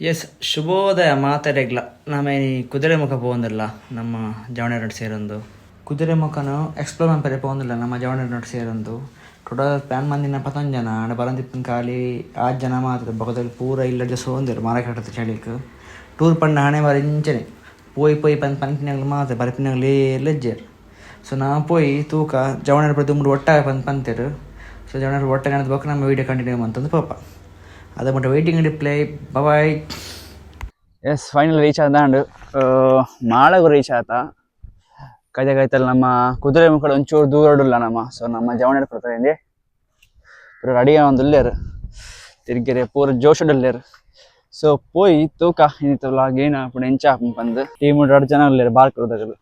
S ಶುಭೋದಯ ಮಾತಾಡೆಗ್ಲ ನಮ್ಮನೆ ಕುದುರೆಮುಖ ಪೋಂದಿಲ್ಲ ನಮ್ಮ ಜವಣೆರಡು ಸೇರೊಂದು ಕುದುರೆಮುಖನು ಎಕ್ಸ್ಪ್ಲೋರ್ ಮನ್ಪರೆ ಪೋಂದಿಲ್ಲ ನಮ್ಮ ಜವಣೆರಡು ಸೇರೊಂದು ಟೋಟಲ್ ಪ್ಯಾನ್ ಮಂದಿನ 11 ಜನ ಆಂಡ ಬರಂದಿಪ್ಪನ ಖಾಲಿ 8 ಜನ ಮಾತ್ರ ಬೊಕದಲ್ಲಿ ಪೂರ ಇಲ್ಲಡ್ಲ ಸೋಂದಿರು ಮಾರಕಟ್ಟದ ಚಳಿಕ್ ಟೂರ್ ಪಂಡ ಹಣೆ ಬಾರ ಇಂಚನೆ ಪೋಯಿ ಪಂಪಿನಾಗ್ಲು ಮಾತ್ರ ಬರಪಿನಾಗ್ಲೇ ಲೆಜ್ಜೆರ್ ಸೊ ನಾ ಪೋಯಿ ತೂಕ ಜವಣೆರ ಪ್ರತಿ ಮೂರು ಒಟ್ಟಾಗ ಪಂತೇರು ಸೊ ಜವಣೆರ ಒಟ್ಟಾಗ ಅನ್ನೋದು ಬೇಕು ನಮ್ಮ ವೀಡಿಯೋ ಕಂಟಿನ್ಯೂ ಅಂತಂದು ಪಾಪ ಅದು ಮಟ್ಟ ವೆಯ್ಟಿಂಗ್ ರಿಪ್ಲೈ ಬಾಯ್. ಎಸ್ ಫೈನಲ್ ರೀಚ್ ಆದಾಂಡು ಮಾಳಗು ರೀಚ್ ಆತ ಕೈತಲ್ಲ ನಮ್ಮ ಕುದುರೆ ಮುಖಡ ಒಂಚೂರು ದೂರಡುಲ್ಲ ನಮ್ಮ ಸೊ ನಮ್ಮ ಜವಣೆಡ್ ಪ್ರತಿಂದೆ ಪೂರ ಅಡಿಗೆ ಒಂದು ಇಲ್ಲೇರು ತಿರ್ಗೆರೆ ಪೂರ ಜೋಶಡಲ್ಲೇರು ಸೊ ಪೋಯಿ ತೂಕ ಇನ್ನಿತ್ತಲ್ಲ ಗೇನ ಪುಣ ಎಂಚ ಬಂದು ಟೀಮ್ 2 ಜನ ಇಲ್ಲೇರು ಬಾರ್ಕದಗಳು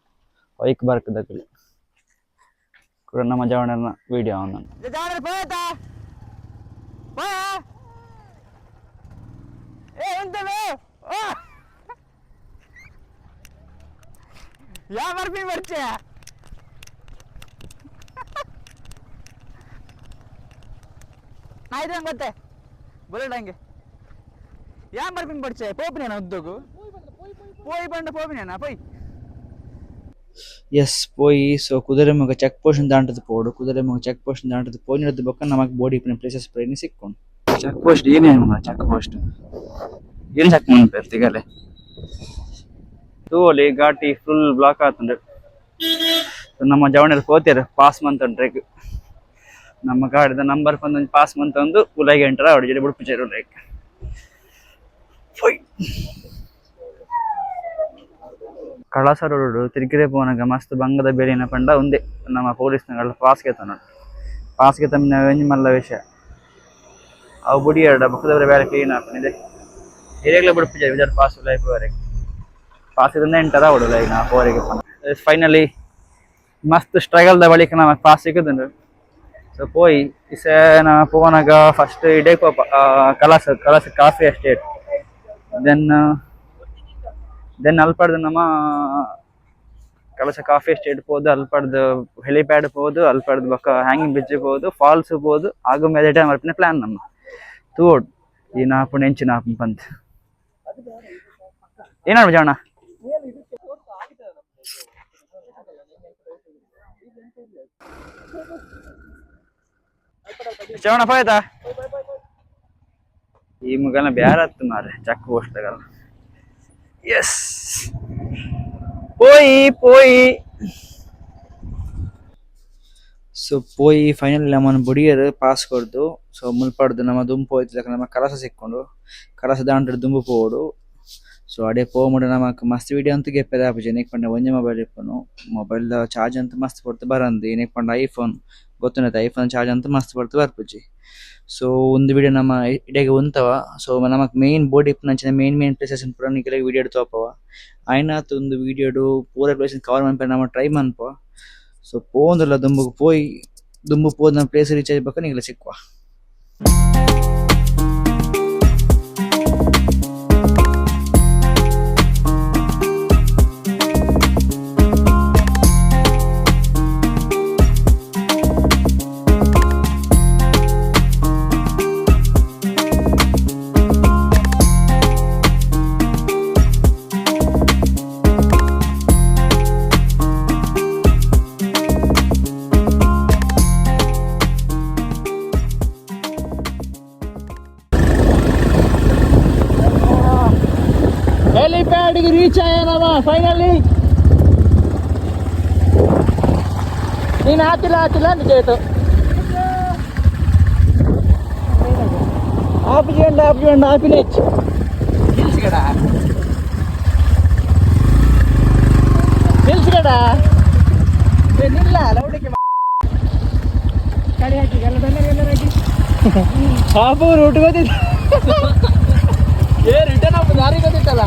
ವೈಕ್ ಬಾರ್ಕದಗಳು ಕೂಡ ನಮ್ಮ ಜವಣನ ವಿಡಿಯೋ ಅವನು ಯಾವ ಬರ್ಬಿ ಬರ್ಚೆ ಆಯ್ತು ನಂಗೆ ಗೊತ್ತೆ ಬುಲೆಟ್ ಹಂಗೆ ಯಾವ ಬರ್ಬಿಂಗ್ ಬರ್ಚೆ ಪೋಪಿನೇನ ಉದ್ದೋಗು ಪೋಯಿ ಬಂಡು ಪೋಪಿನೇನ ಪೋಯ್ ಎಸ್ ಪೋಯಿ ಸೊ ಕುದುರೆಮುಖ ಚೆಕ್ ಪೋಸ್ಟ್ ದಾಂಟದ ಪೋಡು ಕುದುರೆಮುಖ ಚೆಕ್ ಪೋಸ್ಟ್ ದಾಂಟದ ಪೋಯಿನದ ಬೊಕ್ಕ ನಮಕ್ ಬೋಡಿ ಪ್ಲೇಸಸ್ ಪ್ರೈನಿ ಸಿಕ್ಕೊಂಡು ಚೆಕ್ ಪೋಸ್ಟ್ ಏನೇನು ಚೆಕ್ ಪೋಸ್ಟ್ ಏನು ಚೆಕ್ ಮಾಡ್ಬೇಕು ತಿಗಲೆ ತೂಲಿ ಘಾಟಿ ಫುಲ್ ಬ್ಲಾಕ್ ಆತಂಡು ನಮ್ಮ ಜವಣೆರ್ ಹೋಗ್ತಾರೆ ಪಾಸ್ ಮಂತಂಡ್ರೆಗ್ ನಮ್ಮ ಗಾಡಿದ ನಂಬರ್ ಬಂದು ಪಾಸ್ ಮಂತಂದು ಉಲಾಗಿ ಎಂಟರ ಅವ್ರ ಜೊತೆ ಬಿಡ್ಪಿಚಾರು ಲೈಕ್ ಕಳಸ ರೋಡು ತಿರುಗಿರೆ ಪೋನಾಗ ಮಸ್ತ್ ಬಂಗದ ಬೇಲಿನ ಪಂಡ ಒಂದೇ ನಮ್ಮ ಪೊಲೀಸ್ನಗಳ ಪಾಸ್ಗೆ ತಮ್ಮ ವೆಂಜ್ ಮಲ್ಲ ವಿಷಯ ಅವು ಬುಡಿ ಎರಡ ಬಕ್ಕದವರ ಬೇರೆ ಕ್ಲೀನ್ ಹಾಕೊಂಡಿದೆ ಹಿರಿಯಗ್ಲೇ ಬಿಡ್ಪಿಚಾರು ವಿಚಾರ ಪಾಸ್ ಲೈಫ್ ವರೆಗೆ ಪಾಸ್ ಇದರಿಂದ ಎಂಟರ ಹೊಡೋಲ್ಲ ಈಗ ನಾ ಅವರಿಗೆ ಫೈನಲಿ ಮಸ್ತ್ ಸ್ಟ್ರಗಲ್ದ ಬಳಿಕ ನಮಗೆ ಪಾಸ್ ಸಿಕ್ಕುದುಂಡು ಸೊ ಪೋಯಿ ಇಸ ನಾ ಪೋನಾಗ ಫಸ್ಟ್ ಇಡೇ ಕೋಪ ಕಲಸ ಕಾಫಿ ಎಸ್ಟೇಟ್ ದೆನ್ ಅಲ್ಪಡ್ದು ನಮ್ಮ ಕಲಸ ಕಾಫಿ ಎಸ್ಟೇಟ್ ಹೋದು ಅಲ್ಪಡ್ದು ಹೆಲಿಪ್ಯಾಡ್ ಹೋದು ಅಲ್ಪಡ್ದು ಬಕ್ಕ ಹ್ಯಾಂಗಿಂಗ್ ಬ್ರಿಡ್ಜ್ ಹೋದು ಫಾಲ್ಸ್ ಹೋದು ಆಗ ಮೇಲೆ ಟೈಮ್ ಅಲ್ಪಿನ ಪ್ಲಾನ್ ನಮ್ಮ ತೋಡ್ ಈ ನಾಪು ನೆಂಚು ನಾಪು ಬಂತು ಏನಾಡು ಜಾಣ ಚವಣ ಹೋಯ್ತಾ ಈ ಮುಗನ ಬ್ಯಾರ ಹತ್ತು ಮಾರೆ ಚಕ್ ಪೋಸ್ಟ್ಗಲ್ಲ ಎಸ್ ಪೋಯಿ ಸೊ ಪೋಯಿ ಫೈನಲ್ ನಮ್ಮನ್ನು ಬುಡಿಯರು ಪಾಸ್ ಕೊಡ್ದು ಸೊ ಮುಲ್ಪಡ್ದು ನಮ್ಮ ದುಂಪು ಹೋಯ್ತಿದ್ದ ನಮ್ಮ ಕಲಸ ಸಿಕ್ಕೊಂಡು ಕಲಸ ದಾಂಡ್ರೆ ದುಂಬು ಪೋಡು ಸೊ ಅಡೆ ಪೋಮುಡ ನಮಕ್ ಮಸ್ತ್ ವಿಡಿಯೋ ಅಂತೂ ಗೆಪ್ಪೆದ ಆಪುಜಿ ಏನೇಕ್ ಪಂಡ ಒಂಜೆ ಮೊಬೈಲ್ ಇಪ್ಪನು ಮೊಬೈಲ್ ಚಾರ್ಜ್ ಅಂತ ಮಸ್ತ್ ಪಡ್ತು ಬರಂದು ಏನೇಕ್ ಪಂಡ ಐಫೋನ್ ಗೊತ್ತುನೈತೆ ಐಫೋನ್ ಚಾರ್ಜ್ ಅಂತ ಮಸ್ತ್ ಪಡ್ತು ಬರ್ಪುಜಿ ಸೊ ಒಂದು ವಿಡಿಯೋ ನಮ್ಮ ಇಡೆಗೆ ಉಂತವ ಸೊ ನಮಕ್ ಮೇನ್ ಬೋರ್ಡ್ ಇಪ್ಪುನಂಚಿನ ಮೇನ್ ಪ್ಲೇಸಸ್ ಪೂರ ನಿಖಿಲಾಗಿ ವಿಡಿಯೋ ತೋಪವ ಆಯ್ನಾತ್ ಒಂದು ವಿಡಿಯೋಡು ಪೂರ ಪ್ಲೇಸ್ ಕವರ್ ಮನ್ಪ ನಮ್ಮ ಟ್ರೈ ಮನ್ಪ ಸೊ ಪೋಂದಿಲ್ಲ ದುಂಬು ಪೋದ್ ನಮ್ಮ ಪ್ಲೇಸ್ ರೀಚ್ ಆಗ್ಬೇಕು ನಿಖಿಲ ಸಿಕ್ಕುವ. ಹೆಲಿಪ್ಯಾಡ್ಗೆ ರೀಚ್ ಆಯ ನಮ್ಮ ಫೈನಲಿ ನೀನು ಆತಿಲ್ಲ ನಿಜ ಆಯ್ತು ಆಪಿನ ಹೆಚ್ಚು ನಿಲ್ಸ್ಗಡ ನಿಲ್ಲ ಲೌಡಿಗೆ ಕಡಿ ಹಾಕಿ ಎಲ್ಲ ಹಾಕಿ ಹಾಪು ರೂಟ್ ಗೊತ್ತಿತ್ತು ರಿಟರ್ನ್ ಆಗ ದಾರಿ ಗೊತ್ತಿತ್ತಲ್ಲ.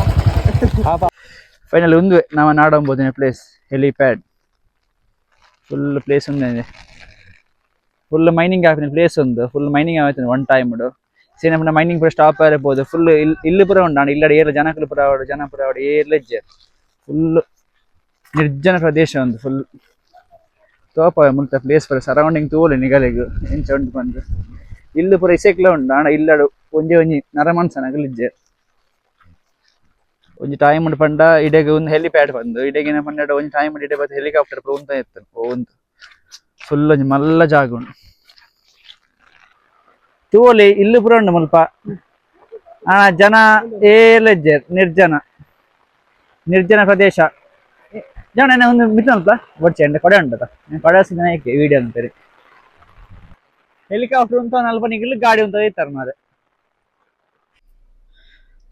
ಫೈನಲ್ ಒಂದು ನಮ್ಮ ನಾಡಂಬೋದಿನ ಪ್ಲೇಸ್ ಹೆಲಿಪ್ಯಾಡ್ ಫುಲ್ ಪ್ಲೇಸ್ ಒಂದೇ ಫುಲ್ ಮೈನಿಂಗ್ ಆಪಿನ ಪ್ಲೇಸ್ ಒಂದು ಫುಲ್ ಮೈನಿಂಗ್ ಆಯ್ತು ಒನ್ ಟೈಮ್ ಸೇನ ಮೈನಿಂಗ್ ಪೂರ ಸ್ಟಾಪ್ ಆಗಿರ್ಬೋದು ಫುಲ್ ಇಲ್ಲಿ ಪೂರ ಉಂಟು ಇಲ್ಲಡೆ ಏರ್ ಜನಕಲು ಪುರ ಏರ್ಲೆಜ್ಜೆ ಫುಲ್ ನಿರ್ಜನ ಪ್ರದೇಶ ಒಂದು ಫುಲ್ ತೋಪ ಮುಲ್ತ ಪ್ಲೇಸ್ ಪೂರ ಸರೌಂಡಿಂಗ್ ತೋಲೆ ನಿಗಲಿಗು ಎಂಚ ಉಂಟು ಬಂದು ಇಲ್ಲಿ ಪೂರ ಇಸೆಕ್ಲ ಉಂಟು ಆಂಡ ಇಲ್ಲಡು ಒಂಜಿ ನರಮನ್ಸನಗಲಿಜ್ಜೆ ಒಂಜಿ ಟೈಮ್ ಪಂಡ ಇಡೆಗ್ ಒಂದು ಹೆಲಿಪ್ಯಾಡ್ ಬಂದು ಇಡೆಗಿನ ಪಂಡ ಒಂಜಿ ಟೈಮ್ ಇಡೆ ಬತ್ತ ಹೆಲಿಕಾಪ್ಟರ್ ಪೂರ ಉಂತ ಇತ್ತು ಒಂದು ಫುಲ್ ಒಂಜಿ ಮಲ್ಲ ಜಾಗ ಉಂಡು ತೂವೊಲಿ ಇಲ್ಲು ಪೂರ ಉಂಡು ಮುಲ್ಪ ಜನ ಏಲೆಜ್ಜೆ ನಿರ್ಜನ ಪ್ರದೇಶ ಜನ ಒಂದು ಮಿತ್ತಲ್ಪ ಬಡ್ಚೆ ಅಂಡೆ ಕೊಡೆ ಉಂಟದ ಕೊಡೆ ಏಕೆ ವಿಡಿಯೋ ಅಂತಾರೆ ಹೆಲಿಕಾಪ್ಟರ್ ಉಂತ ನಲ್ಪ ನಿಗಲು ಗಾಡಿ ಉಂತ ಇತ್ತಾರೆ ಮಾರೆ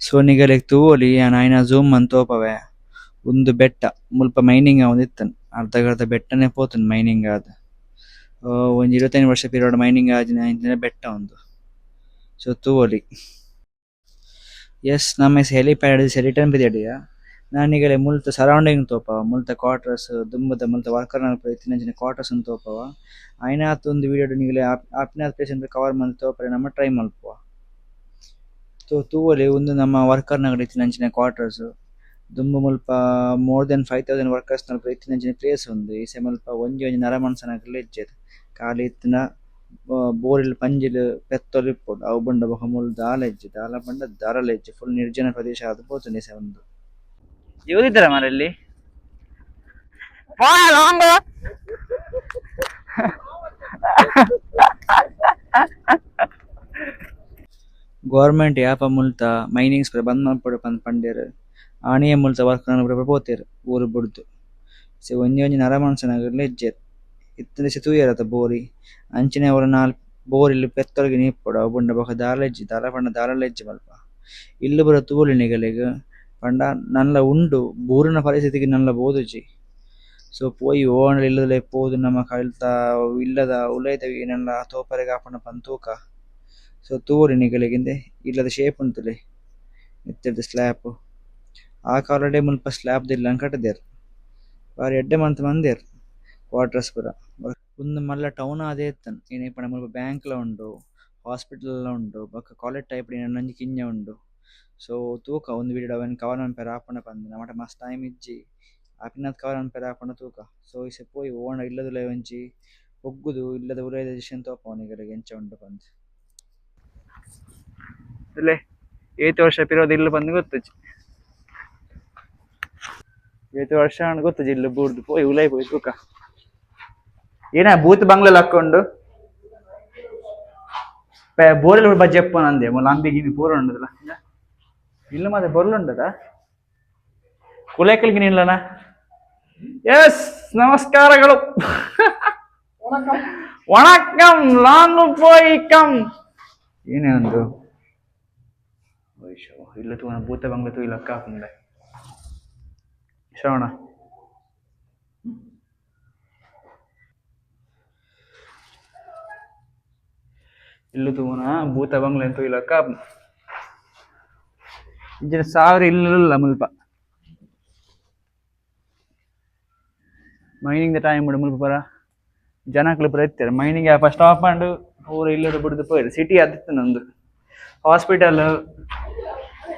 ಸೊ ನಿಗಲೆಗ್ ತೂವೊಲಿ ಆಯ್ನ ಝೂಮ್ ಅಂತ ತೋಪವೆ ಒಂದು ಬೆಟ್ಟ ಮುಲ್ಪ ಮೈನಿಂಗ್ ಒಂದಿತ್ತನ್ ಅರ್ಧಗರ್ಧ ಬೆಟ್ಟನೆ ಪೋತನ್ ಮೈನಿಂಗ್ ಆದ ಒಂಜಿ 25 ವರ್ಷ ಪೀರಿಯಡ್ ಮೈನಿಂಗ್ ಆಜಿನ ಇಂಚಿನ ಬೆಟ್ಟ ಒಂದು ಸೊ ತೂವೊಲಿ ಎಸ್ ನಮ್ಮ ಹೆಲಿಪ್ಯಾಡ್ ರಿಟರ್ನ್ ಪಿರಿಯಡ್ ನಾನೀಗಲೇ ಮುಲ್ತ ಸರೌಂಡಿಂಗ್ ತೋಪವ ಮುಲ್ತ ಕ್ವಾರ್ಟರ್ಸ್ ದುಂಬದ ಮುಲ್ತ ವರ್ಕರ್ ಇತ್ತಿನ ಕ್ವಾರ್ಟರ್ಸ್ ತೋಪವ ಐನಾತ್ ಒಂದು ವಿಡಿಯೋ ನಿಗಲೆ ಆಪಿನಾತ್ ಪ್ಲೇಸ್ ಅಂತ ಕವರ್ ಮಾಡಿ ತೋಪರೆ ನಮ್ಮ ಟ್ರೈ ಮಲ್ಪುವ ತೂವೊಲಿ ಒಂದು ನಮ್ಮ ವರ್ಕರ್ ನಗರ ಇತ್ತಿನ ಕ್ವಾರ್ಟರ್ಸ್ ದುಂಬು ಮುಲ್ಪ ಮೋರ್ ದೆನ್ 5000 ವರ್ಕರ್ಸ್ ನಲ್ಪ ಇತ್ತಿನ ಪ್ಲೇಸ್ ಉಂದು ಈ ಮುಲ್ಪ ಒಂಜಿ ನರಮನ್ಸನಗಲ ಇಜ್ಜೆರ್ ಖಾಲಿ ಇತ್ತಿನ ಬೋರಿಲ್ ಪಂಜಿಲ್ ಪೆತ್ತೊಲು ಇಪ್ಪೊಡು ಅವು ಬಂಡ ಬೊಕ ಮೂಲು ದಾಲ ಇಜ್ಜಿ ದಾಲ ಬಂಡ ದಾರಲ ಇಜ್ಜಿ ಫುಲ್ ನಿರ್ಜನ ಪ್ರದೇಶ ಆದ್ ಪೋತುಂಡು ಈ ಒಂದು ಇವರಿದ್ದಾರ ಮರಲ್ಲಿ ಗೌರ್ಮೆಂಟ್ ಯಾಪ ಮುಲ್ತ ಮೈನಿಂಗ್ಸ್ ಬಂದ್ ಮಾಡ್ಪಡು ಪಂಡೇರ್ ಆಣಿಯ ಮುಲ್ತ ವರ್ಕರ್ ಪೋತೇರು ಊರು ಬುಡ್ದು ಸೊ ಒಂಜಿ ನರಮನ್ಸನಗಲ ಇಜ್ಜೆರ್ ಇತ್ತಿನ ತೂಯರತ ಬೋರಿ ಅಂಚಿನ ಅವರ ಬೋರಿಲ್ ಪೆತ್ತೊಳಗೆ ನೀಪ್ಪೊಡು ಅವು ಬಂಡ ಬೊಕ ದಾಲ ಇಜ್ಜಿ ದಾಲ ಪಂಡ ದಾರಲ ಇಜ್ಜಿ ಮಲ್ಪ ಇಲ್ಲು ಬರ ತೂವೊಲಿ ನಿಗಲೆಗ್ ಪಂಡ ನನ್ಲ ಉಂಡು ಬೂರಿನ ಪರಿಸ್ಥಿತಿಗೆ ನನ್ಲ ಬೋದುಜಿ ಸೊ ಪೋಯಿ ಓಣಲ್ ಇಲ್ಲದಲೆ ಪೋದು ನಮ್ಮ ಕಳ್ತ ಇಲ್ಲದ ಉಲೈದವಿ ನನ್ಲ ತೋಪರೆಗೆ ಆಪಣ ಪಂತೂಕ ಸೊ ತೂವೊಲಿ ನಿಗಲೆಗಿಂದೆ ಇಲ್ಲದ ಶೇಪ್ ಉಂತುಲೆ ಇತ್ತಿರ್ದ ಸ್ಲ್ಯಾಪ್ ಆ ಕಾಲಡೆ ಮುಲ್ಪ ಸ್ಲ್ಯಾಬ್ ದಿಲ್ಲ ಕಟ್ಟದೇರ್ ಬಾರಿ ಎಡ್ಡೆ ಮಂದೇರ್ ಕ್ವಾರ್ಟರ್ಸ್ ಪೂರ ಒಂದು ಮಲ್ಲ ಟೌನ್ ಅದೇ ಇತ್ತನ್ ಏನೇಪಣ ಮುಲ್ಪ ಬ್ಯಾಂಕ್ಲ ಉಂಡು ಹಾಸ್ಪಿಟಲ್ ಉಂಡು ಬೊಕ್ಕ ಕಾಲೇಜ್ ಟೈಪ್ ನಂಜಿ ಕಿಂಜ ಉಂಡು ಸೊ ತೂಕ ಒಂದು ವಿಡಿಯೋ ಅವನ್ ಕವರ್ ಮನ್ಪೆರ ಆಪಣ ಪಂದ್ ನಮಟ ಮಸ್ತ್ ಟೈಮ್ ಇಜ್ಜಿ ಆಪಿನದ್ ಕವರ್ ಮನ್ಪೆರ ಆಪಣ ತೂಕ ಸೊ ಇಸೆ ಪೋಯಿ ಓಣ ಇಲ್ಲದುಲೆ ಒಂಜಿ ಒಗ್ಗುದು ಇಲ್ಲದ ಉಲೈದ ದಿಶನ್ ತೋಪ ಅವನಿಗಲೆಗ್ ಎಂಚ ಉಂಡು ಪಂದ್ ಇಲ್ಲೇ 8 ವರ್ಷ ಪಿರೋದು ಇಲ್ಲು ಬಂದು ಗೊತ್ತುಜಿ 8 ವರ್ಷ ಗೊತ್ತುಜಿ ಇಲ್ಲು ಬೂರ್ದು ಪೋಯಿ ಉಲೈ ಪೋಯಿ ತೂಕ ಏನ ಬೂತ್ ಬಂಗ್ಲೆಲ್ ಹಾಕೊಂಡು ಬೋರೆಲ್ ಬಜ್ಜಿ ಎಪ್ಪನ ಅಂದೆ ಮೊಲ ಅಂಬಿ ಗಿಮಿ ಪೂರ ಉಂಡದಲ್ಲ ಇಲ್ಲ ಮತ್ತೆ ಬರ್ಲುಂಡದ ಕುಲೇಕಲ್ಗೆ ನಿಲ್ಲನ ಎಸ್ ನಮಸ್ಕಾರಗಳು ವಣಕಂ ನಾನು ಪೋಯಿ ಕಂ ಏನೇ ಒಂದು ಇಲ್ಲ ತೂ ಭೂತ ಬಂಗ್ಲೆ ತೂ ಇಲ್ಲ ಅಕ್ಕ ಹಾಕೊಂಡೆ ಶ್ರವಣ ಇಲ್ಲು ತೂನ ಭೂತ ಬಂಗ್ಲೆ ಅಂತೂ ಇಲ್ಲ ಅಕ್ಕ ಇಂಚಿನ ಸಾವಿರ ಇಲ್ಲ ಮುಲ್ಪ ಮೈನಿಂಗ್ ಟೈಮ್ ಮುಲ್ಪ ಪರ ಜನಕ್ಲು ಪೂರ ಇರ್ತಾರೆ ಮೈನಿಂಗ್ ಫಸ್ಟ್ ಸ್ಟಾಪ್ ಮಾಡು ಪೂರ ಇಲ್ಲದ ಬಿಡುದು ಪೋಯ್ರು ಸಿಟಿ ಅದಿತ್ತು ನಂದು ಹಾಸ್ಪಿಟಲ್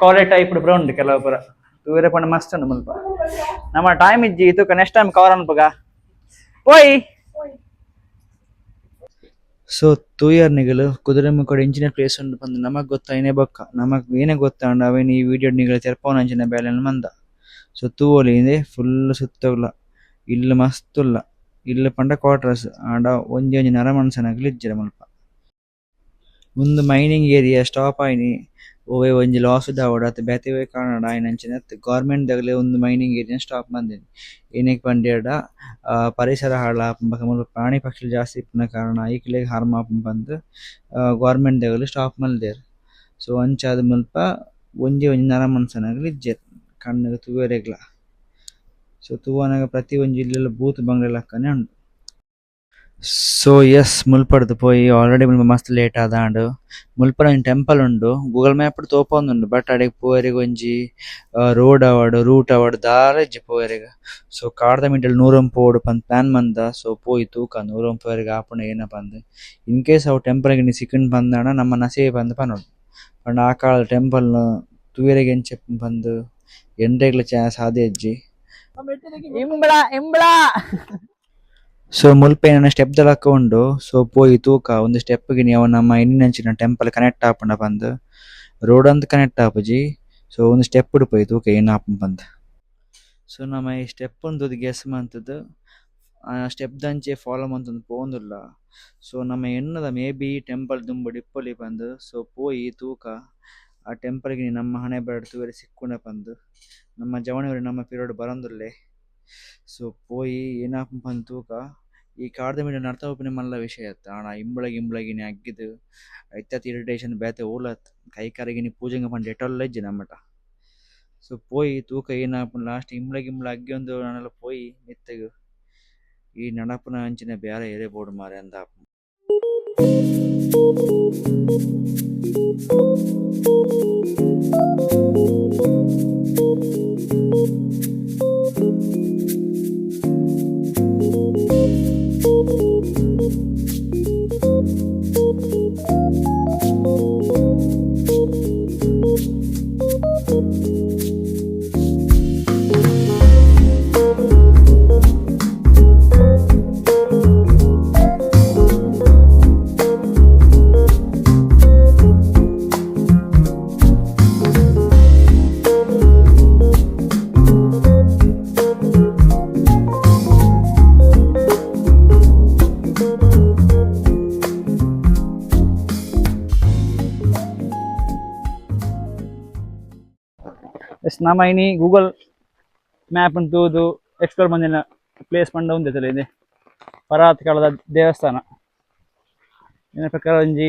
ಕಾಲೇಜ್ ಟೈಪ್ ಪೂರ ಉಂಡು ಕೆಲವು ಪೂರ ತೂರೆ ಪಂಡ ಮಸ್ತ್ ಉಂಡು ಮುಲ್ಪ ನಮ್ಮ ಟೈಮ್ ಇಜ್ಜಿ ತೂಕ ನೆಕ್ಸ್ಟ್ ಟೈಮ್ ಕವರ್ ಅನ್ಪಗ ಪೋಯ್ ಸೊ ತೂಯರ್ ನಿಗಲು ಕುದುರೆಮುಖಡ್ ಇಂಚಿನ ಪ್ಲೇಸ್ ಉಂಡು ಪಂದ್ ನಮಕ್ ಗೊತ್ತಾಯಿನೇ ಬೊಕ್ಕ ನಮಕ್ ಏನೇ ಗೊತ್ತಾಂಡ ಅವೇನ್ ಈ ವಿಡಿಯೋ ನಿಗಲು ತೆರ್ಪವನ ಅಂಚಿನ ಬ್ಯಾಲೆನ್ ಮಂದ ಸೊ ತೂವೊಲಿ ಫುಲ್ ಸುತ್ತಗ್ಲ ಇಲ್ಲು ಮಸ್ತುಲ್ಲ ಇಲ್ಲು ಪಂಡ ಕ್ವಾರ್ಟರ್ಸ್ ಆಂಡ ಒಂಜಿ ನರಮನ್ಸನಗ್ಲು ಇಜ್ಜೆರ್ ಮುಲ್ಪ ಒಂದು ಮೈನಿಂಗ್ ಏರಿಯಾ ಸ್ಟಾಪ್ ಆಯ್ನಿ ಓವೇ ಒಂಜಿ ಲಾಸ್ ದಾವಡ ಅತ್ ಬೆತಿವೆ ಕಾರಣಡ ಆಯ್ನಂಚಿನ ಗೌರ್ಮೆಂಟ್ ದಗಲೆ ಒಂದು ಮೈನಿಂಗ್ ಏರಿಯಾ ಸ್ಟಾಪ್ ಮಂದೆನ್ ಏನಕ್ಕೆ ಪಂಡ್ಯಡ ಪರಿಸರ ಹಾಳಾಪಂಬ ಮುಲ್ಪ ಪ್ರಾಣಿ ಪಕ್ಷಿ ಜಾಸ್ತಿ ಇಪ್ಪುನ ಕಾರಣ ಐಕ್ಲೆಗ್ ಹಾರ್ಮ್ ಆಪುಂಡು ಪಂದ್ ಗೌರ್ಮೆಂಟ್ ದಗಲು ಸ್ಟಾಪ್ ಮಲ್ದೆರ್ ಸೊ ಅಂಚಾದ್ ಮುಲ್ಪ ಒಂಜಿ ನರಮನ್ಸನಗ್ಲು ಇಜ್ಜೆರ್ ಕಣ್ಣುಗ್ ತೂವೆರೆಗ್ಲ ಸೊ ತೂವನಗ ಪ್ರತಿ ಒಂಜಿ ಇಲ್ಲೆಲ್ಲ ಬೂತ್ ಬಂಗ್ಲೆ ಲಕ್ಕನೆ ಉಂಡು ಸೊ ಎಸ್ ಮುಲ್ಪಡ್ದು ಪೋಯಿ ಆಲ್ರೆಡಿ ಮುಲ್ಪ ಮಸ್ತ್ ಲೇಟ್ ಆದಾಂಡು ಮುಲ್ಪರ ಒಂಜಿ ಟೆಂಪಲ್ ಉಂಡು ಗೂಗಲ್ ಮ್ಯಾಪ್ ತೋಪೊಂದುಂಡು ಬಟ್ ಅಡೆಗ್ ಪೋಯರೆಗ್ ಒಂಜಿ ರೋಡ್ ಅವಡ್ ರೂಟ್ ಅವಡ್ ದಾರ ಇಜ್ಜಿ ಪೋಯರೆಗ್ ಸೊ ಕಾಡ್ದ ಮಿಡ್ಡಲ್ ನೂರೊಂ ಪೋಡು ಪಂದ್ ಪ್ಲಾನ್ ಮಂದ ಸೊ ಪೋಯಿ ತೂಕ ನೂರೊಂ ಪೋಯರೆಗ್ ಆಪುಂಡ ಏನ ಪಂದ್ ಇನ್ ಕೇಸ್ ಅವು ಟೆಂಪಲ್ಗೆ ನೀ ಸಿಕ್ಕಂಡ್ ಪಂದಾಂಡ ನಮ್ಮ ನಸೀಬ್ ಪಂದ್ ಪನೊಡು ಪಂಡ ಆ ಕಾಲದ ಟೆಂಪಲ್ ತೂಯರೆಗ್ ಎಂಚ ಪಂದ್ ಎಂಡ್ರೆಗ್ಲ ಸಾಧ್ಯ ಇಜ್ಜಿ ಸೊ ಮುಲ್ಪ ಏನ ಸ್ಟೆಪ್ ದಲಕ್ಕ ಉಂಡು ಸೊ ಪೋಯಿ ತೂಕ ಒಂದು ಸ್ಟೆಪ್ಗೆ ನೀವು ನಮ್ಮ ಇನ್ನಂಚಿನ ಟೆಂಪಲ್ ಕನೆಕ್ಟ್ ಆಪುಂಡ ಪಂದ್ ರೋಡ್ ಅಂತ ಕನೆಕ್ಟ್ ಆಪುಜಿ ಸೊ ಒಂದು ಸ್ಟೆಪ್ ಪೋಯಿ ತೂಕ ಏನು ಆಪುಂಡು ಪಂದ್. ಸೊ ನಮ್ಮ ಈ ಸ್ಟೆಪ್ ಒಂದು ಗೆಸ್ ಮಂತದ್ದು ಆ ಸ್ಟೆಪ್ ದಂಚೆ ಫಾಲೋ ಮಂತಂದು ಪೋಂದುಲ್ಲ. ಸೊ ನಮ್ಮ ಎನ್ನದ ಮೇ ಬಿ ಟೆಂಪಲ್ ದುಂಬು ಡಿಪ್ಪೊಲಿ ಪಂದ್. ಸೊ ಪೋಯಿ ತೂಕ ಆ ಟೆಂಪಲ್ಗೆ ನಮ್ಮ ಹಣೆ ಬರಡು ತೂವರೆ ಸಿಕ್ಕುಂಡೆ ಪಂದ್ ನಮ್ಮ ಜವಣೆವರೆ ನಮ್ಮ ಪಿರಿಯಡ್ ಬರಂದುಲ್ಲೆ. ಸೊ ಪೋಯಿ ಏನಾಪು ಪಂದ್ ತೂಕ ಈ ಕಾಡ್ದ ಮೇಲೆ ನಡ್ತಾ ಹೋಪಿನ ಮಲ್ಲ ವಿಷಯ ಅತ್ತ ಆಣ ಇಂಬಳಗಿನಿ ಅಗ್ಗಿದು ಐತತ್ ಇರಿಟೇಷನ್ ಬೇತೆ ಓಲತ್ ಕೈ ಕಾರಿಗಿನಿ ಪೂಜೆಗೆ ಪಂಡ್ ಡೆಟೊಲ್ಲ ಇಜ್ಜಿ ನಮ್ಮಟ. ಸೊ ಪೋಯಿ ತೂಕ ಏನಾಪು ಲಾಸ್ಟ್ ಇಂಬಳ ಅಗ್ಗಿ ಒಂದು ನಾನೆಲ್ಲ ಪೋಯಿ ಮೆತ್ತಗೆ ಈ ನಡಪನ ಅಂಚಿನ ಬೇರೆ ಎರೆ ಬೋರ್ಡು ಮಾರೆ ಅಂದ. ಎಸ್ ನಮ್ಮ ಇನಿ ಗೂಗಲ್ ಮ್ಯಾಪ್ ತೂದು ಎಕ್ಸ್ಪ್ಲೋರ್ ಮಂದಿನ ಪ್ಲೇಸ್ ಪಂಡ ಉಂದೆತಲ್ಲ ಇದೆ ಪರಾತ್ ಕಾಲದ ದೇವಸ್ಥಾನ. ಏನ ಪ್ರಕಾರ ಒಂಜಿ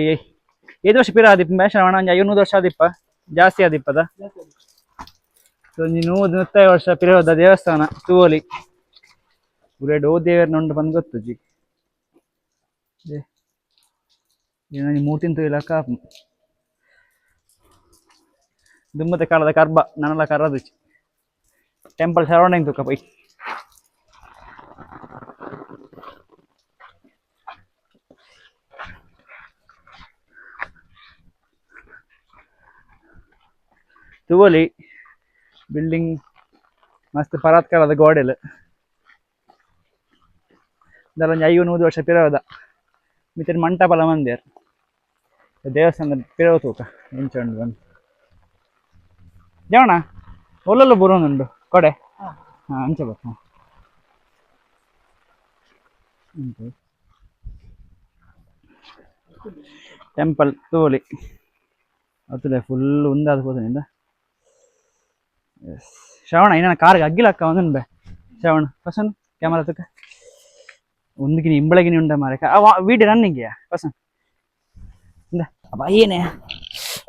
5 ವರ್ಷ ಪಿರ ಆದಿಪ್ಪ ಶ್ರವಣ ಒಂಜಿ 500 ವರ್ಷ ಆದಿಪ್ಪ ಜಾಸ್ತಿ ಆದಿಪ್ಪದ. ಸೊ ಒಂಜಿ 150 ವರ್ಷ ಪಿರವದ ದೇವಸ್ಥಾನ ತೂವೊಲಿ ಗುರೇಡ್ ಓ ದೇವರನ್ನ ಉಂಡು ಬಂದು ಗೊತ್ತುಜಿ ಏನ ಮೂರ್ತಿನ ತೂಯಿಲ ಕಾಪು ದುಮ್ಮದ ಕಾಲದ ಕರ್ಬ ನನ್ನಲ್ಲ ಕರ್ರದುಚಿ ಟೆಂಪಲ್ ಸರೌಂಡಿಂಗ್ ತೂಕ ಪೈ. ತುವಲಿ ಬಿಲ್ಡಿಂಗ್ ಮಸ್ತ್ ಪರಾತ್ ಕಾಲದ ಗೋಡೆಲ್ ಒಂಜಿ 500 ವರ್ಷ ಪಿರವದ ಮಿತ್ರ ಮಂಟಪಲ ಮಂದಿರ್ ದೇವಸ್ಥಾನದ ಪಿರವ ತೂಕ ಇಂಚಂಡು ಬಂದು ಜವಣ ಒಲ್ಲಲ್ಲ ಬರೋನುಂಡು ಕೊಡೆ ಹಾಂ ಅಂಚ ಬರ್ತ ಟೆಂಪಲ್ ತೋಲಿ ಅತುಲೆ ಫುಲ್ ಉಂದಾದ ಹೋದನಿಂದ. ಎಸ್ ಶ್ರವಣ ಇನ್ನ ಕಾರ್ಗೆ ಅಗ್ಗಿಲಕ್ಕ ಒಂದನ್ ಬೇ ಶ್ರವಣ ಪಸನ್ ಕ್ಯಾಮರಾ ತಕ್ಕ ಒಂದಗಿನಿ ಇಂಬಳಗಿನಿ ಉಂಡ ಮಾರೆ ವೀಡಿಯೋ ರನ್ನಿಂಗ್ ಪಸನ್ ಇಂದ ಅಬ್ಬಾ ಏನೇ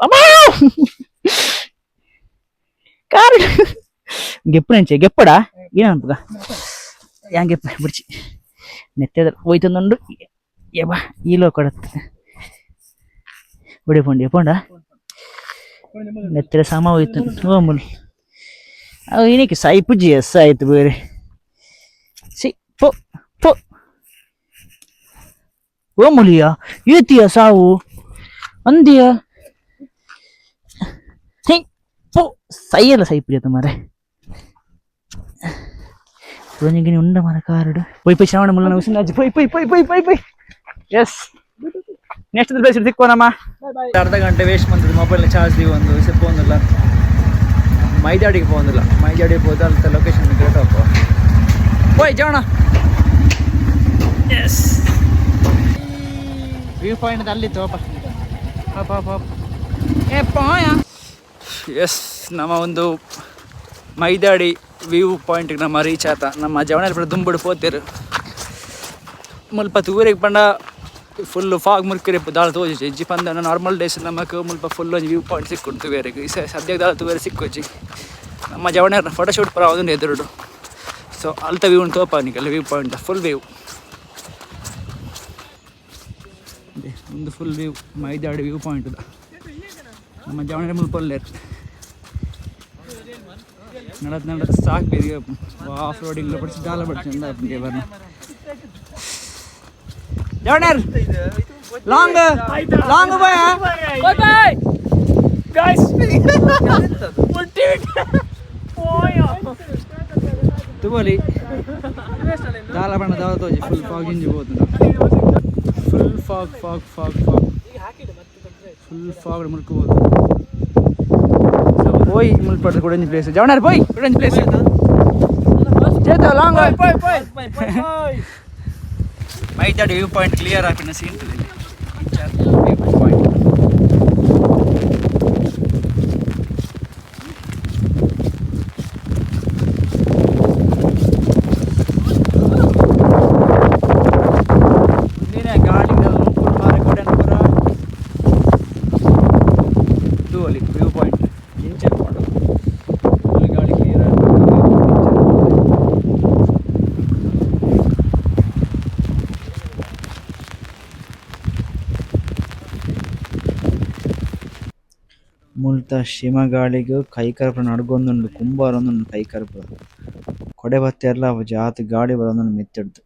ಅಬ್ಬಾ ಕಾರ್ ಗೆಪ್ಪು ನೆಂಚೆ ಗೆಪ್ಪಡ ಏನಂತದ ಯಾನ್ ಗೆಪ್ಪ ಬಿಡ್ಚಿ ನೆತ್ತದ ಹೋಯ್ತಂದುಂಡು ಯಬ್ಬಾ ಈಲೋ ಕೊಡತ್ತೆ ಹೊಡಿ ಪೋಂಡ ನೆತ್ತರೆ ಸಮ ಹೋಯ್ತು ಓಮುಲ್ ಅವು ಏನಕ್ಕೆ ಸಾಯಿಪುಜ್ಜಿ ಎಸ್ ಆಯ್ತು ಬೇರೆ ಸಿ ಪೋ ಪೋ ಓಮುಲಿಯ ಏತಿಯ ಸಾವು ಅಂದಿಯ ಪೋ ಸೈಯಲ್ಲ ಸೈಪುಜ ಮಾರೆ ಗಿನಿ ಉಂಡ ಮಾರ ಕಾರಡು ಪೊಯ್ ಪೊಯ್ ಶ್ರಾವಣ ಮುಲ್ಲ ಉಸಿನಾಜಿ ಪೊಯ್ ಪೊಯ್ ಪೊಯ್ ಪೊಯ್ ಪೊಯ್ ಪೊಯ್. ಎಸ್ ನೆಕ್ಸ್ಟ್ ಪ್ಲೇಸ್ ಸಿಕ್ಕೋನಮ್ಮ. ಅರ್ಧ ಗಂಟೆ ವೇಸ್ಟ್ ಮಾಡ್ತದೆ ಮೊಬೈಲ್ನ ಚಾರ್ಜ್ ದಿ ಒಂದು ವಿಷಯ ಪೋಂದಿಲ್ಲ ಮೈದಾಡಿಗೆ ಪೋಂದಿಲ್ಲ ಮೈದಾಡಿಗೆ ಹೋದ ಅಂತ ಲೊಕೇಶನ್ ಗ್ರೇಟ್ ಹಾಕೋ ಪೋಯ್ ಜಾಣ. ಎಸ್ ವ್ಯೂ ಪಾಯಿಂಟ್ ಅಲ್ಲಿತ್ತು ಪಾಪ ಏ ಪಾಯ. ಎಸ್ ನಮ್ಮ ಒಂದು ಮೈದಾಡಿ ವ್ಯೂ ಪಾಯಿಂಟ್ಗೆ ನಮ್ಮ ರೀಚ್ ಆತ ನಮ್ಮ ಜವಣಲ್ಲಿ ದುಂಬುಡು ಪೋತಿರು ಮುಲ್ಪ ತೂರಿಗೆ ಪಂಡ ಫುಲ್ಲು ಫಾಗ್ ಮುರ್ಕಿರಿ ದಾಳ ತೋಜಿ ಇಜ್ಜಿ ಪಂದ ನಾರ್ಮಲ್ ಡೇಸ್ ನಮಗೆ ಮುಲ್ಪ ಫುಲ್ ಒಂದು ವ್ಯೂ ಪಾಯಿಂಟ್ ಸಿಕ್ಕೊಂಡು ತುವೇರಿಗೆ ಸದ್ಯಕ್ಕೆ ದಾಳ ತುವೇರೆ ಸಿಕ್ಕೋಜಿ ನಮ್ಮ ಜವಣರ ಫೋಟೋಶೂಟ್ ಪರ ಅದನ್ನು ಎದುರುಡು. ಸೊ ಅಲ್ತ ವ್ಯೂ ಉಂಟು ತೋಪಾನಿಗೆಲ್ಲ ವ್ಯೂ ಪಾಯಿಂಟ್ ಫುಲ್ ವ್ಯೂ ಒಂದು ಫುಲ್ ವ್ಯೂ ಮೈದಾಡಿ ವ್ಯೂ ಪಾಯಿಂಟ್ ನಮ್ಮ ಜವಣರ ಮುಲ್ಪ ಒಳ್ಳೆಯರು ನಡತ್ ಸಾಕು ಬೇರೆ ಆಫ್ ರೋಡಿಂಗ್ ಪಡಿಸಿ ದಾಲ ಪಡಿಸಿಂದ ಅಪ್ಪನಿಗೆ ಬರ್ನ ಜವಣರ್ ಲಾಂಗ್ ಲಾಂಗ್ ಬಾಯ್ ಬಾಯ್ ಬಾಯ್ ಗೈಸ್ ತುವಲಿ ದಾಲ ಬಣ್ಣ ದಾವ ತೋಜಿ ಫುಲ್ ಫಾಗ್ ಇಂಜಿ ಹೋದ ಫುಲ್ ಫಾಗ್ ಫುಲ್ ಫಾಗ್ ಮುರ್ಕೋಬೋದು. పోయి ముల్పడ కూడా ప్లేస్ జవనారు పోయి కూడా ప్లేస్ చేద్దాం లాంగ్ మైతాడు వ్యూ పాయింట్ క్లియర్ అయిపోయిన సీన్ వ్యూ పాయింట్ ನೀನೇ ಗಾಡಿ ಮಾರಿ ಕೂಡ ಇದು ಅಲ್ಲಿ ವ್ಯೂ ಪಾಯಿಂಟ್ ಇಂಚೆ ಮಾಡಿ ಗಾಡಿ ಕ್ಲಿಯರ್ ಮುಲ್ತ ಶಿಮಗಾಳಿಗೂ ಕೈಕರ್ಪುರ ನಡ್ಗೊಂದುಂಡು ಕುಂಬಾರೊಂದುಂಡು ಕೈಕರ್ಪುರ ಕೊಡೆ ಬತ್ತೆರ್ಲ ಅವು ಜಾತ್ ಗಾಡಿ ಬರೋದೊಂದು ಮಿತ್ತಿಡ್ದು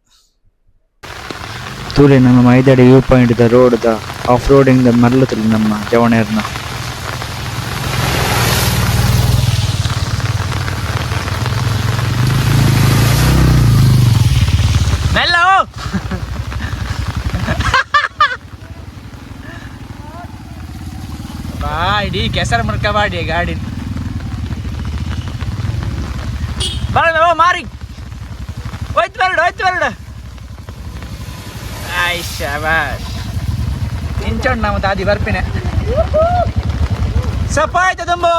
ತೂಲೆ ನಮ್ಮ ಮೈದಾಡಿ ವ್ಯೂ ಪಾಯಿಂಟ್ ದ ರೋಡ್ ದ ಆಫ್ ರೋಡಿಂಗ್ ದ ಮರ್ಲುತ್ತಲಿ ನಮ್ಮ ಜವಣೇರ್ನ ಮೆಲ್ಲೋ ಬಾ ಇಡೀ ಕೆಸರು ಮುರ್ಕಬಾಡಿ ಗಾಡಿ ಬರಲ್ಲ ಓ ಮಾರಿ ಹೋಯ್ತು ಬರಡು ಆಯ್ ಶಾಬಾಷ್ ಇಂಚೋಂಡು ನಾವು ದಾದಿ ಬರ್ಪಿನೆ ಸಪ್ಪ ಆಯ್ತು ತುಂಬು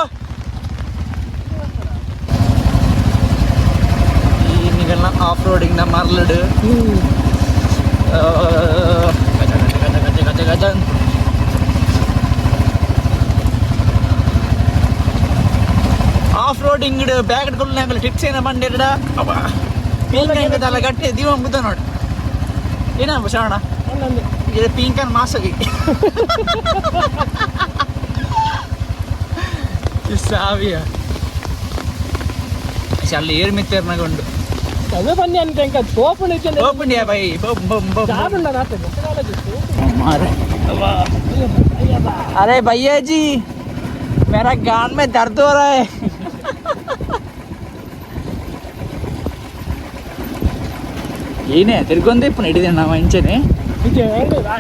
ಈಗೆಲ್ಲ ಆಫ್ ರೋಡಿಂಗ್ ನ ಮರ್ಲಡು ಗಜ ಆಫ್ ರೋಡಿಂಗ್ ಬ್ಯಾಗ್ ಇಟ್ಕೊಂಡು ಟಿಪ್ಸ್ ಏನ ಬಂದಿರಡ ಪೀಂಕಲ್ಲ ಗಟ್ಟಿ ದೀವ ಮುದ್ದ ನೋಡಿ ಏನ ಶ್ರವಣ ಇದು ಪೀಂಕನ್ ಮಾಸಗಿ ಸಾವಿಯ ಅಲ್ಲಿ ಏರ್ ಮಿತ್ತರ್ನಗೊಂಡು ಅದೇ ಬನ್ನಿ ಅಂತ ఇంకా ఓపెన్ ఇచ్చింది ఓపెన్ యా భాई జాబ్ ఉందా నాతో अरे भैया जी मेरा गान में दर्द हो रहा है ಏನೇ ತಿರ್ಗೊಂದೆ ಇಪ್ಪ ಹಿಡಿದೆ ನಾವು ಅಂಚೆನೆ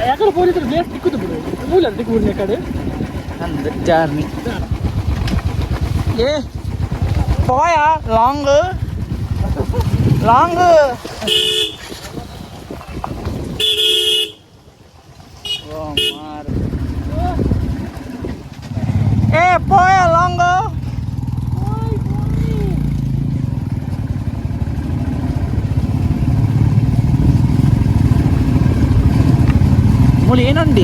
ఎక్కడ పోలీసులు ప్లేస్ దిక్కుదు ఇప్పుడు మూల దిక్కుడు ఎక్కడ అంద జర్నీ ఏ పోయా లాంగ్ ఓ మార్ ఏ పోయా లాంగ్ ಮೂಲ ಏನಂಡಿ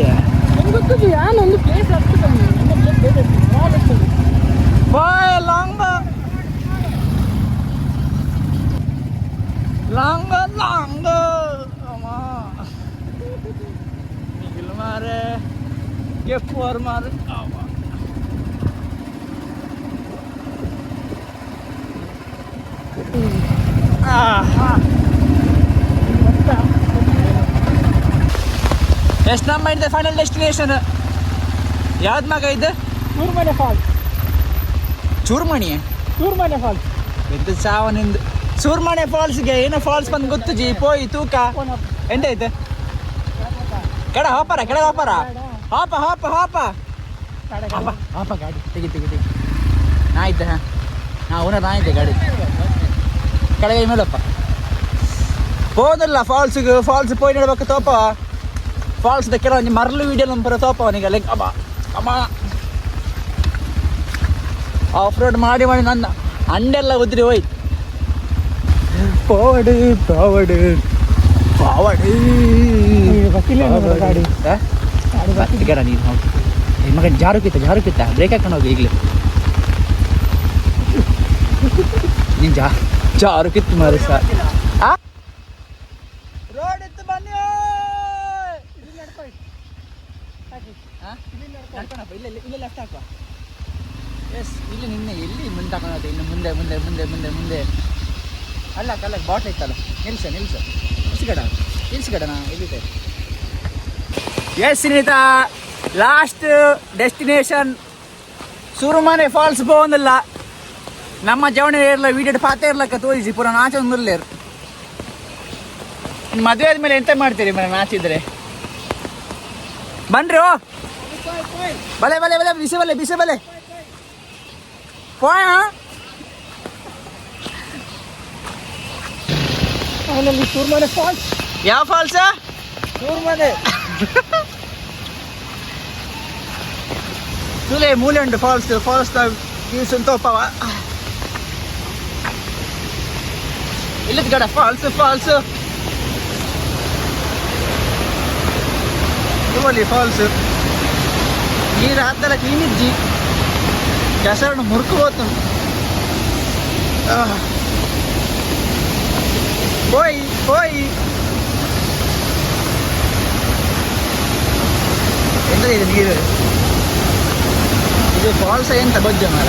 ಗೊತ್ತಿಲ್ಲ ಯಾನೊಂದು ಪ್ಲೇಸ್ ಹಚ್ಚಿದ್ದಾನೆ ಬಾಯ್ ಲಾಂಗ್ ಅಮ್ಮ ನಿಖಿಲ್ ಮಾರೆ ಎಪ್ಪೋರ್ ಮಾರೆ ಎಷ್ಟು ನಮ್ಮ ಇದೆ ಫೈನಲ್ ಡೆಸ್ಟಿನೇಷನ್ ಯಾವ್ದು ಮಗ ಇದು ಚೂರ್ಮನೆ ಫಾಲ್ಸ್ ಚೂರ್ಮಣಿ ಫಾಲ್ಸ್ ಎಂತ ಸಾವನಿಂದು ಚೂರ್ಮಣೆ ಫಾಲ್ಸ್ಗೆ ಏನೋ ಫಾಲ್ಸ್ ಬಂದು ಗೊತ್ತು ಜಿ ಪೋಯಿ ತೂಕ ಎಂತಾಯ್ತು ಕೆಡ ಹಾಪಾರ ಹಾಪ ಗಾಡಿ ತೆಗಿ ಆಯ್ತು ಹಾಂ ಓನರ್ ಆಯ್ತು ಗಾಡಿ ಕೆಳಗೆ ಮೇಲಪ್ಪ ಹೋದಲ್ಲ ಫಾಲ್ಸ್ ಪೋಯ್ ನೋಡ್ಬೇಕು ತೋಪ ಫಾಲ್ಸ್ ಕೆಲವೊಂದು ಮರಳು ವಿಡಿಯೋ ನಂಬರ್ ತೋಪ ಅವನಿಗೆ ಲೈಕ್ ಅಮ್ಮ ಆಫ್ ರೋಡ್ ಮಾಡಿ ನನ್ನ ಅಂಡೆಲ್ಲ ಉದ್ರಿ ಹೋಯ್ತು ಪಾವಡು ಗಾಡಿ ನೀನು ಹೋಗಿ ಮಗ ಜಾರು ಕಿತ್ತ ಬ್ರೇಕ್ ಹಾಕೊಂಡು ಹೋಗಿ ಈಗಲೇ ನೀನು ಜಾರು ಕಿತ್ತು ಮಾರಿ ಸರ್ ರೋಡ್ ಇತ್ತು ಬನ್ನಿ ಇಲ್ಲಿ ಲೆಫ್ಟ್ ಹಾಕುವ ಎಸ್ ಇಲ್ಲಿ ನಿನ್ನೆ ಎಲ್ಲಿ ಮುಂದೆ ತಗೊಂಡು ಇನ್ನು ಮುಂದೆ ಅಲ್ಲ ಬಾಟ್ಲ್ ಇತ್ತಲ್ಲ ನಿಲ್ಸ್ಗಡನಾ ಎಲ್ಲಿದೆ ಎಸ್ ಸ್ನೇಹಿತ ಲಾಸ್ಟ್ ಡೆಸ್ಟಿನೇಷನ್ ಸುರುಮನೆ ಫಾಲ್ಸ್ ಹೋಗಂದಿಲ್ಲ ನಮ್ಮ ಜವಣಿ ಇರಲ್ಲ ವೀಡಿಯೋ ಪಾತೆ ಇರ್ಲಕ್ಕ ತೋರಿಸಿ ಪೂರ ನಾಚ ಒಂದಿರ್ಲೇರು ಮದುವೆ ಆದ್ಮೇಲೆ ಎಂತ ಮಾಡ್ತೀರಿ ಮೇಲೆ ನಾಚಿದ್ರೆ ಬನ್ರಿ ಓ ಬಲೆ ಬಿಸಿ ಬಲೆ ಪೋಯ ಅವನಲ್ಲಿ ಸುರ್ಮನೆ ಫಾಲ್ಸ್. ಯಾವ ಫಾಲ್ಸ್? ಸುರ್ಮನೆ ತುಲೆ ಮೂಲೆ ಉಂಟು ಫಾಲ್ಸ್. ಫಾಲ್ಸ್ ವ್ಯೂಸ್ ತೋಪವ ಇಲ್ಲದ ಕಡೆ ಫಾಲ್ಸ್ ಫಾಲ್ಸ್ ನೀರು ಹಾಕ್ದಲ್ಲ ಕ್ಲೀನಿಜ್ಜಿ ಕೆಸರನ್ನು ಮುರುಕು ಹೋತು. ಹೋಯ್ ಎಂತ ಇದು ನೀರು? ಇದು ಫಾಲ್ಸ್ ಎಂತ ಬೊಜ್ಜ ಮಾರ.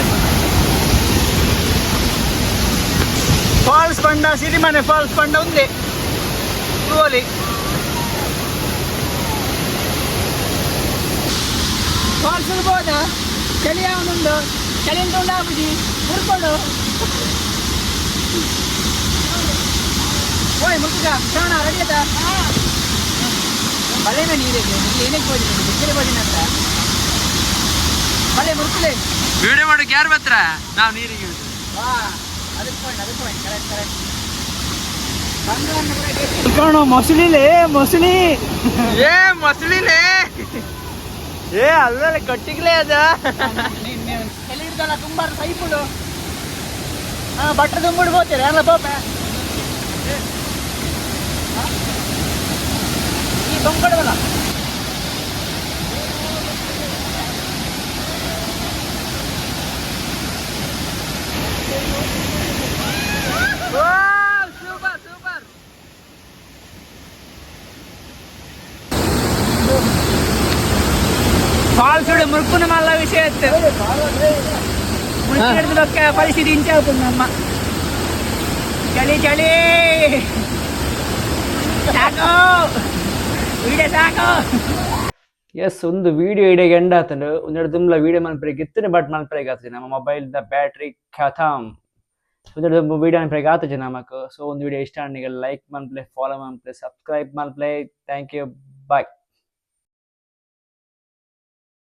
ಫಾಲ್ಸ್ ಪಂಡ ಸಿರಿಮನೆ ಫಾಲ್ಸ್ ಪಂಡ ಒಂದೇ ಗೋಲಿ. ಫಾಲ್ಸ್ ಇರ್ಬೋದಾ? ಚಳಿ ಅವನೊಂದು ಚಳಿ ಅಂತ ಉಂಟಾಗ್ಬಿಡಿ ಮುರ್ಕೊಂಡು ಹೋಯ್ ಮುಗಿದ ಕ್ಷಣ ರೆಡಿ ಆಯ್ತಾ? ಬಳೆನ ನೀರಿಗೆ ಏನಕ್ಕೆ ಹೋಗಿ ಬಿಸಿಲು ಬಡಿನ ಅಂತ ಬಳೆ ಮುರ್ಕಲೆ ವಿಡಿಯೋ ಮಾಡೋಕೆ ಯಾರು ಬರ್ತಾರ? ನಾವು ನೀರಿಗೆ ವಾ ಅದಕ್ಕೆ ಪಾಯಿಂಟ್ ಕರೆಕ್ಟ್ ಕಾಣೋ ಮೊಸಳಿಲೇ ಮೊಸಳಿಲೇ ಅಲ್ಲೇ ಕಟ್ಟಿಗ್ಲೇ ಅದ. ಎಲ್ಲಿ ಹಿಡ್ದಲ್ಲ ತುಂಬ ಸೈಪುಡು ಬಟ್ಟೆ ತುಂಬಿಡು ಹೋಗ್ತೀರಿ ಎಲ್ಲ ಪಾಪ ಈ ತೊಂಬಡವಲ್ಲ ಸೂಪರ್ ಫಾಲ್ಸ್ ಮುರುಕುನ ಮಲ್ಲ ವಿಷಯ ಇತ್ತು. ಮುಳುಕಿಡಿದಕ್ಕೆ ಪರಿಸ್ಥಿತಿ ಇಂಚೆ ಆಗ್ತದೆ ನಮ್ಮ ಚಳಿ ಸಾಕು ವಿಡಿಯೋ ಸಾಕು. ಎಸ್ ಒಂದು ವಿಡಿಯೋ ಇಡೀ ಎಂಡ್ ಆತಂಡು ಒಂದೆರಡು ತುಂಬ ವಿಡಿಯೋ ಮಲ್ಪರೆಗೆ ಇತ್ತನೆ ಬಟ್ ಮಲ್ಪರೆಗೆ ಆಗ್ತದೆ ನಮ್ಮ ಮೊಬೈಲ್ದ ಬ್ಯಾಟ್ರಿ ಖತಮ್. ಒಂದೆರಡು ವಿಡಿಯೋ ಮಲ್ಪರೆಗೆ ಆಗ್ತದೆ ನಮಕ್. ಸೊ ಒಂದು ವಿಡಿಯೋ ಇಷ್ಟ ಆಗಿ ಲೈಕ್ ಮಲ್ಪ್ಲೆ, ಫಾಲೋ ಮಲ್ಪ್ಲೆ, ಸಬ್ಸ್ಕ್ರೈಬ್ ಮಲ್ಪ್ಲೆ. Thank you, bye.